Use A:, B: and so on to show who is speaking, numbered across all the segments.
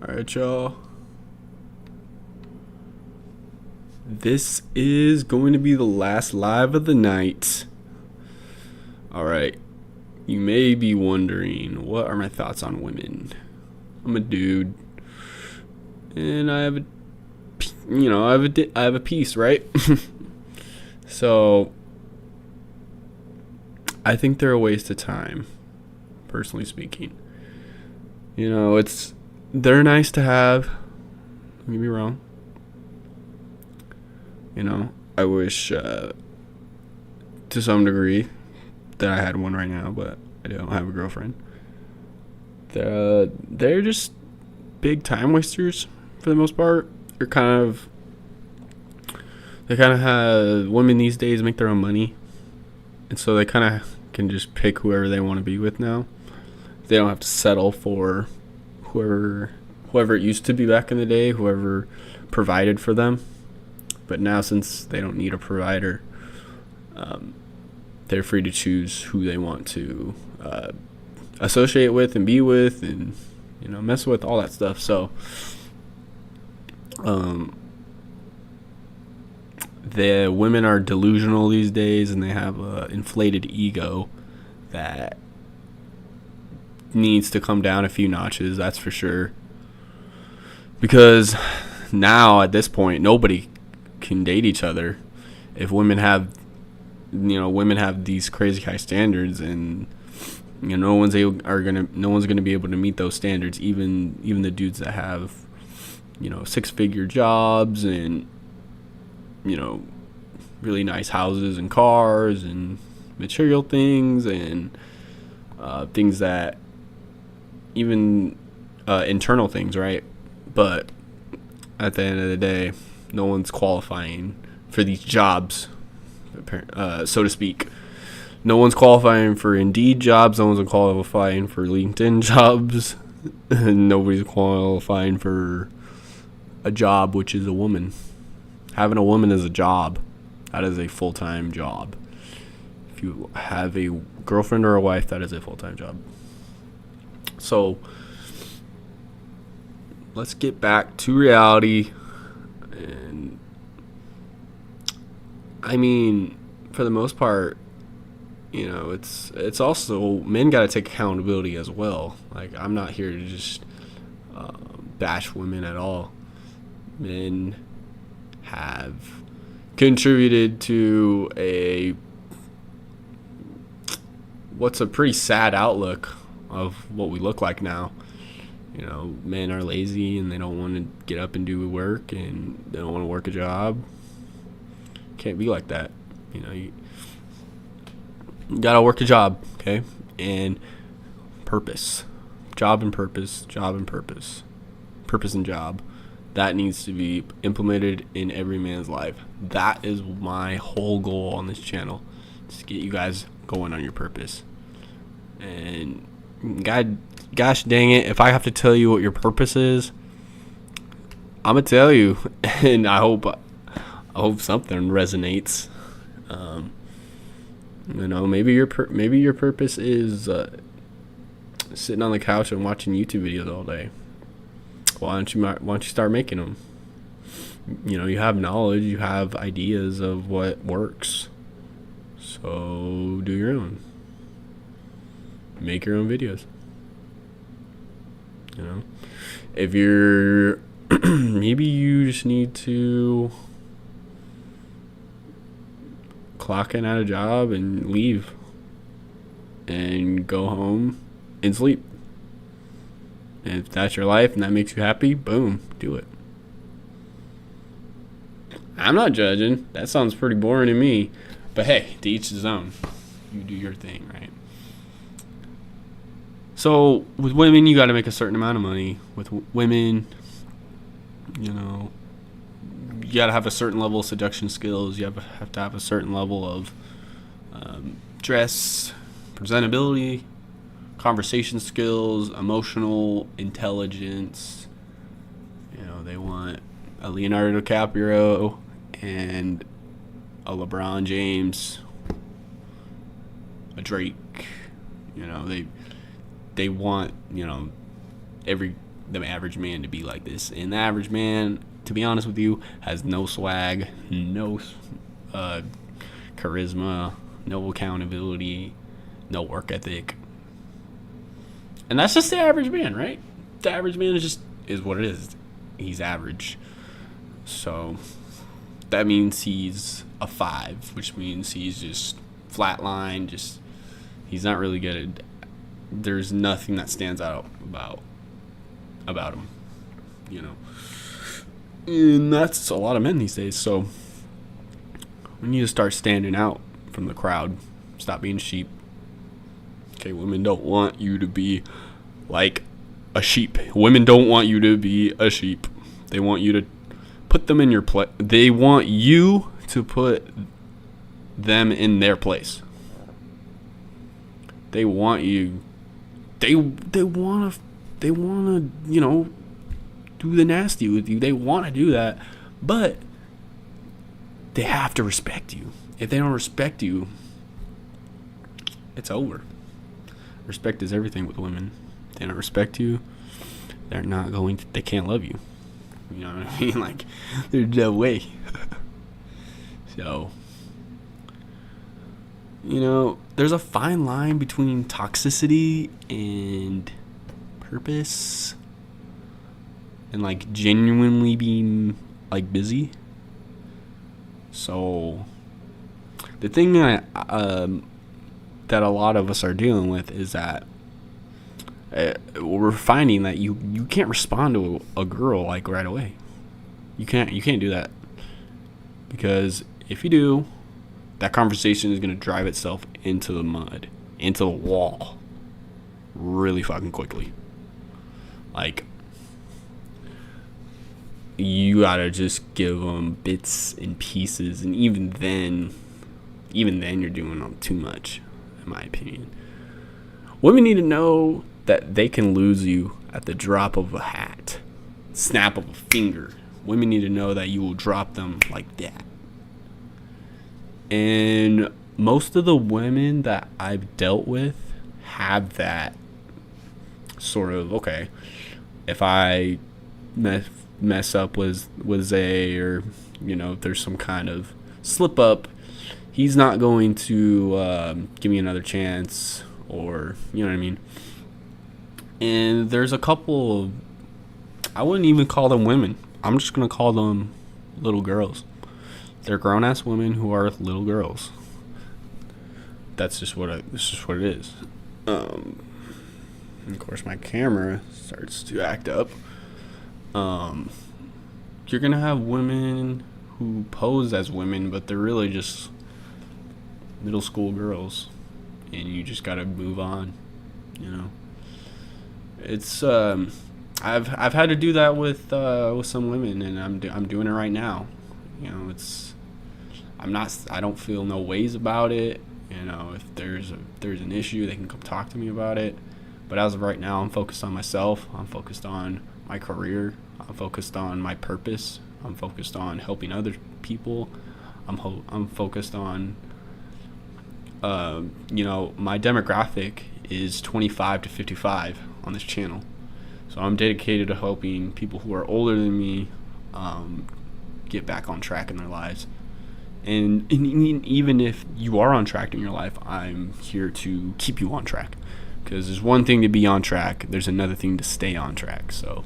A: Alright, y'all. This is going to be the last live of the night. Alright. You may be wondering, what are my thoughts on women? I'm a dude. And I have a piece, right? So, I think they're a waste of time, personally speaking. They're nice to have. Don't get me wrong. I wish, to some degree, that I had one right now, but I don't have a girlfriend. They're just big time wasters for the most part. They kind of have women these days make their own money, and so they kind of can just pick whoever they want to be with now. They don't have to settle for whoever it used to be back in the day, whoever provided for them. But now, since they don't need a provider, they're free to choose who they want to associate with and be with, and mess with, all that stuff. So, the women are delusional these days, and they have an inflated ego that needs to come down a few notches. That's for sure. Because now, at this point, nobody can date each other if women have these crazy high standards, and no one's gonna be able to meet those standards. Even the dudes that have 6-figure jobs and really nice houses and cars and material things and things that even internal things, right? But at the end of the day, no one's qualifying for these jobs, so to speak. No one's qualifying for Indeed jobs. No one's qualifying for LinkedIn jobs. Nobody's qualifying for a job, which is a woman. Having a woman is a job. That is a full-time job. If you have a girlfriend or a wife, that is a full-time job. So, let's get back to reality. And I mean, for the most part, it's also, men got to take accountability as well. Like, I'm not here to just bash women at all. Men have contributed to what's a pretty sad outlook of what we look like now. Men are lazy, and they don't want to get up and do work, and they don't want to work a job. Can't be like that. You gotta work a job, okay? And purpose. Job and purpose. Job and purpose. Purpose and job. That needs to be implemented in every man's life. That is my whole goal on this channel. Just get you guys going on your purpose. And gosh dang it, if I have to tell you what your purpose is, I'm gonna tell you. And I hope something resonates. Maybe your purpose is sitting on the couch and watching YouTube videos all day. Why don't you start making them? You have knowledge, you have ideas of what works. So do your own. Make your own videos. If you're maybe you just need to clock in at a job and leave and go home and sleep. And if that's your life and that makes you happy, boom, do it. I'm not judging. That sounds pretty boring to me. But hey, to each his own. You do your thing, right? So, with women, you got to make a certain amount of money. With women, you got to have a certain level of seduction skills. You have to have a certain level of dress, presentability, conversation skills, emotional intelligence. They want a Leonardo DiCaprio and a LeBron James, a Drake. They want every the average man to be like this. And the average man, to be honest with you, has no swag, no charisma, no accountability, no work ethic. And that's just the average man, right? The average man is what it is. He's average. So that means he's a 5, which means he's just flatline, he's not really good. There's nothing that stands out about him, you know. And that's a lot of men these days. So we need to start standing out from the crowd. Stop being sheep. Okay, women don't want you to be like a sheep. Women don't want you to be a sheep. They want you to put them in your place. They want you to put them in their place. They want you. They want to, you know, do the nasty with you. They want to do that, but they have to respect you. If they don't respect you, it's over. Respect is everything with women. If they don't respect you, they can't love you. You know what I mean? Like, there's no way. So, you know, there's a fine line between toxicity and purpose and, like, genuinely being, like, busy. So, the thing that a lot of us are dealing with is that we're finding that you can't respond to a girl, like, right away. You can't do that, because if you do, that conversation is going to drive itself into the mud, into the wall, really fucking quickly. Like, you gotta just give them bits and pieces, and even then you're doing too much, in my opinion. Women need to know that they can lose you at the drop of a hat, snap of a finger. Women need to know that you will drop them like that. And most of the women that I've dealt with have that sort of, okay, if I mess up with Zay, or, you know, if there's some kind of slip up, he's not going to give me another chance, or, you know what I mean. And there's a couple of, I wouldn't even call them women. I'm just going to call them little girls. They're grown-ass women who are little girls. That's just what it is. Of course, my camera starts to act up. You're going to have women who pose as women, but they're really just middle school girls. And you just got to move on, you know. It's I've had to do that with some women, and I'm doing it right now. You know, I don't feel no ways about it. You know, if there's an issue, they can come talk to me about it. But as of right now, I'm focused on myself. I'm focused on my career. I'm focused on my purpose. I'm focused on helping other people. I'm focused on, you know, my demographic is 25 to 55 on this channel. So I'm dedicated to helping people who are older than me get back on track in their lives. And even if you are on track in your life, I'm here to keep you on track. Because there's one thing to be on track, there's another thing to stay on track. So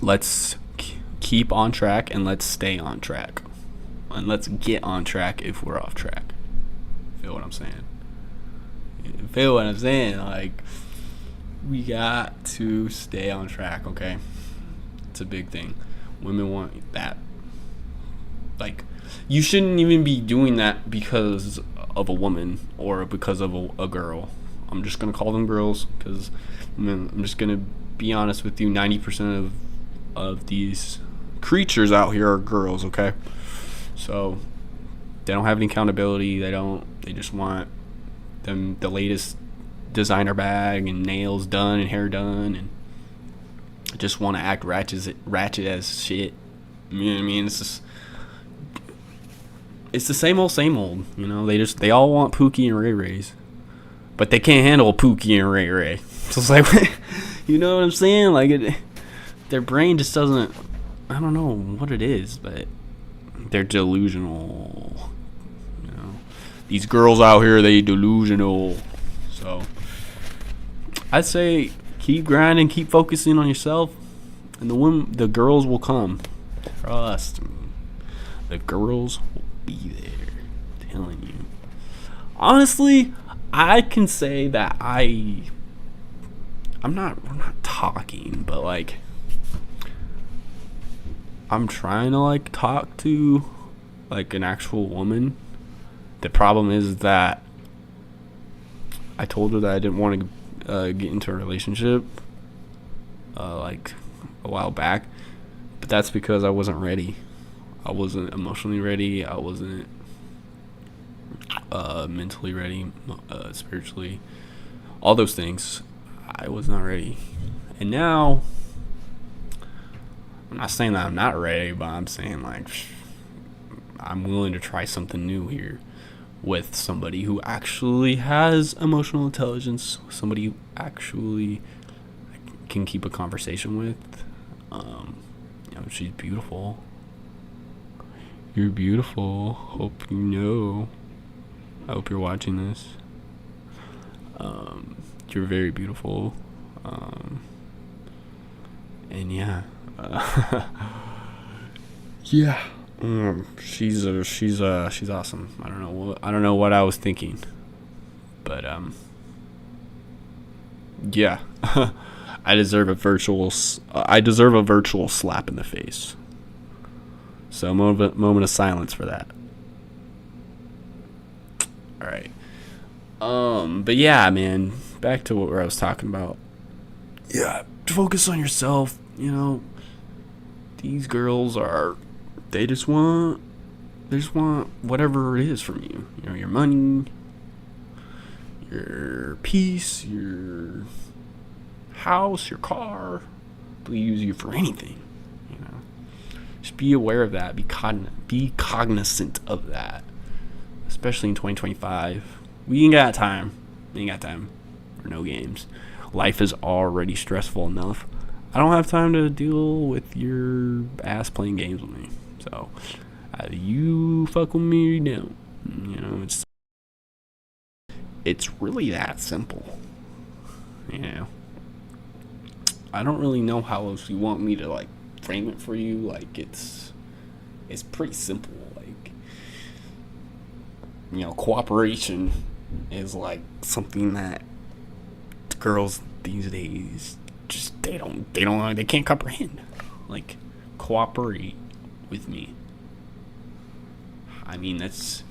A: let's keep on track, and let's stay on track. And let's get on track if we're off track. Feel what I'm saying? Feel what I'm saying? Like, we got to stay on track, okay? It's a big thing. Women want that. Like, you shouldn't even be doing that because of a woman or because of a girl. I'm just going to call them girls, because I'm just going to be honest with you. 90% of these creatures out here are girls, okay? So they don't have any accountability. They just want the latest designer bag and nails done and hair done, and just want to act ratchet as shit. You know what I mean? It's the same old, you know. They all want Pookie and Ray Rays, but they can't handle Pookie and Ray Ray. So it's like, You know what I'm saying? Like their brain just doesn't. I don't know what it is, but they're delusional. You know, these girls out here, they delusional. So I'd say keep grinding, keep focusing on yourself, and the girls will come. Trust me, the girls will be there. I'm telling you. Honestly, I can say that we're not talking, but like, I'm trying to like talk to like an actual woman. The problem is that I told her that I didn't want to get into a relationship like a while back, but that's because I wasn't ready. I wasn't emotionally ready. I wasn't mentally ready, spiritually, all those things. I was not ready, and now I'm not saying that I'm not ready, but I'm saying like I'm willing to try something new here with somebody who actually has emotional intelligence, somebody who actually can keep a conversation with. She's beautiful. You're beautiful. Hope you know. I hope you're watching this. You're very beautiful. And yeah. Yeah. She's awesome. I don't know what I was thinking, but yeah. I deserve a virtual slap in the face. So moment of silence for that. All right. But yeah, man, back to what I was talking about. Yeah, focus on yourself. You know, these girls they just want whatever it is from you. You know, your money, your peace, your house, your car. They'll use you for anything. You know, just be aware of that. Be cognizant of that. Especially in 2025, we ain't got time. We ain't got time for no games. Life is already stressful enough. I don't have time to deal with your ass playing games with me. So, either you fuck with me or you don't. You know, it's really that simple. You know, I don't really know how else you want me to like frame it for you. Like it's pretty simple. Like, you know, cooperation is like something that girls these days just they can't comprehend. Like, cooperate with me. I mean, it's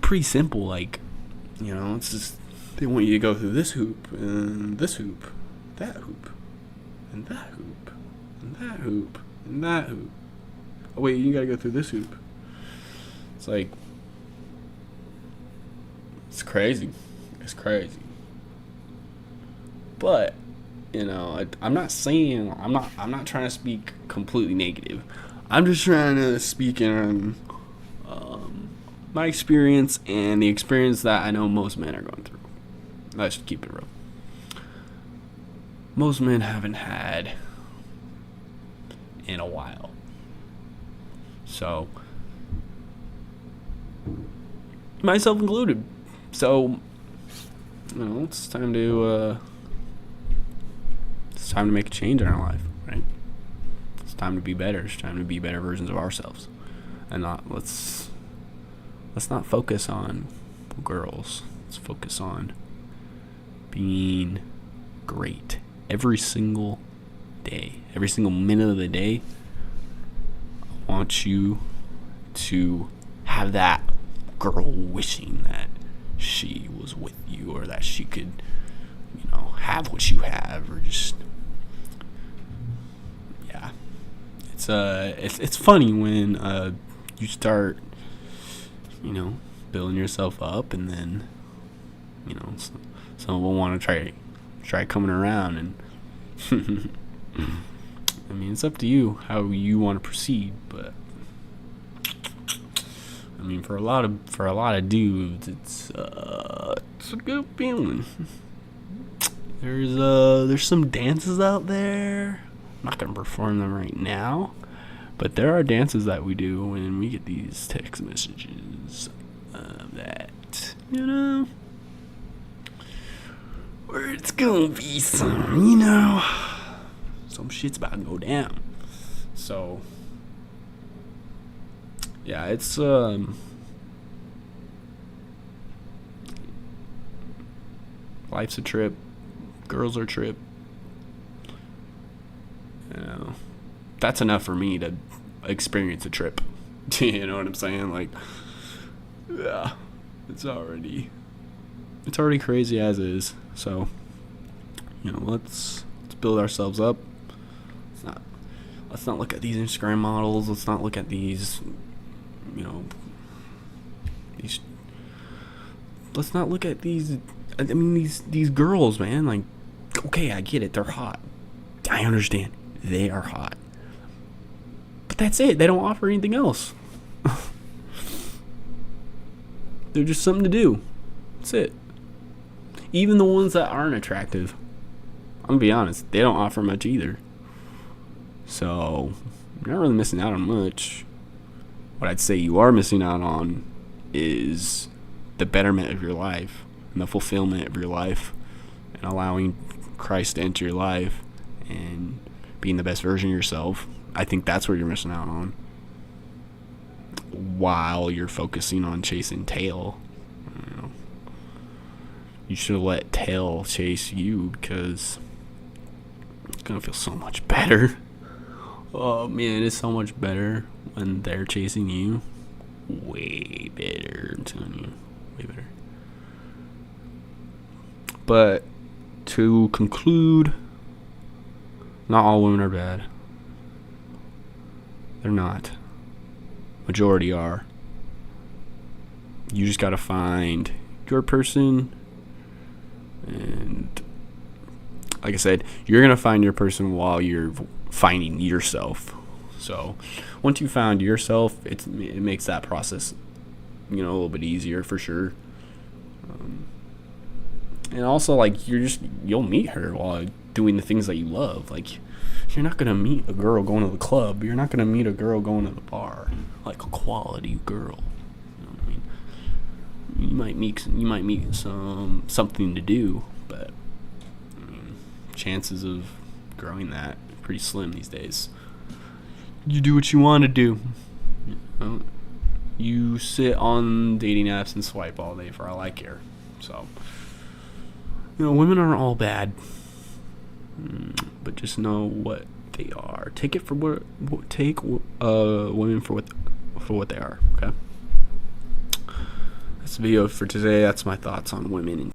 A: pretty simple. Like, you know, it's just they want you to go through this hoop and this hoop, that hoop, and that hoop, and that hoop, and that hoop. Oh wait, you gotta go through this hoop. It's like, it's crazy. It's crazy. But, you know, I'm not saying I'm not trying to speak completely negative. I'm just trying to speak in my experience and the experience that I know most men are going through. Let's keep it real. Most men haven't had in a while. So, myself included. So, you know, it's time to make a change in our life, right? It's time to be better. It's time to be better versions of ourselves, and let's not focus on girls. Let's focus on being great every single day, every single minute of the day. I want you to have that girl wishing that she was with you, or that she could, you know, have what you have, or just, yeah. It's funny when you start, you know, building yourself up, and then, you know, some will want to try coming around, and I mean, it's up to you how you want to proceed, but I mean, for a lot of dudes, it's a good feeling. There's some dances out there. I'm not gonna perform them right now, but there are dances that we do when we get these text messages that, where it's gonna be some shit's about to go down. So yeah, it's life's a trip, girls are a trip. That's enough for me to experience a trip. You know what I'm saying? Like, yeah, it's already crazy as is. So, let's build ourselves up. Let's not look at these Instagram models. Let's not look at these, let's not look at these. I mean, these girls, man. Like, okay, I get it. They're hot. I understand. They are hot. But that's it. They don't offer anything else. They're just something to do. That's it. Even the ones that aren't attractive, I'm gonna be honest, they don't offer much either. So, you're not really missing out on much. What I'd say you are missing out on is the betterment of your life and the fulfillment of your life and allowing Christ to enter your life and being the best version of yourself. I think that's where you're missing out on, while you're focusing on chasing tail. You should have let tail chase you, because it's gonna feel so much better. Oh man, it's so much better when they're chasing you. Way better, I'm telling you. Way better. But to conclude, not all women are bad. They're not. Majority are. You just gotta find your person, and like I said, you're gonna find your person while you're finding yourself. So once you found yourself, it makes that process, a little bit easier for sure. And also, like, you'll meet her while doing the things that you love. Like, you're not gonna meet a girl going to the club. You're not gonna meet a girl going to the bar, like a quality girl. You know what I mean? You might meet something to do, but chances of growing that are pretty slim these days. You do what you want to do. You sit on dating apps and swipe all day for all I care. So, women aren't all bad, but just know what they are. Take women for what they are. Okay. That's the video for today. That's my thoughts on women.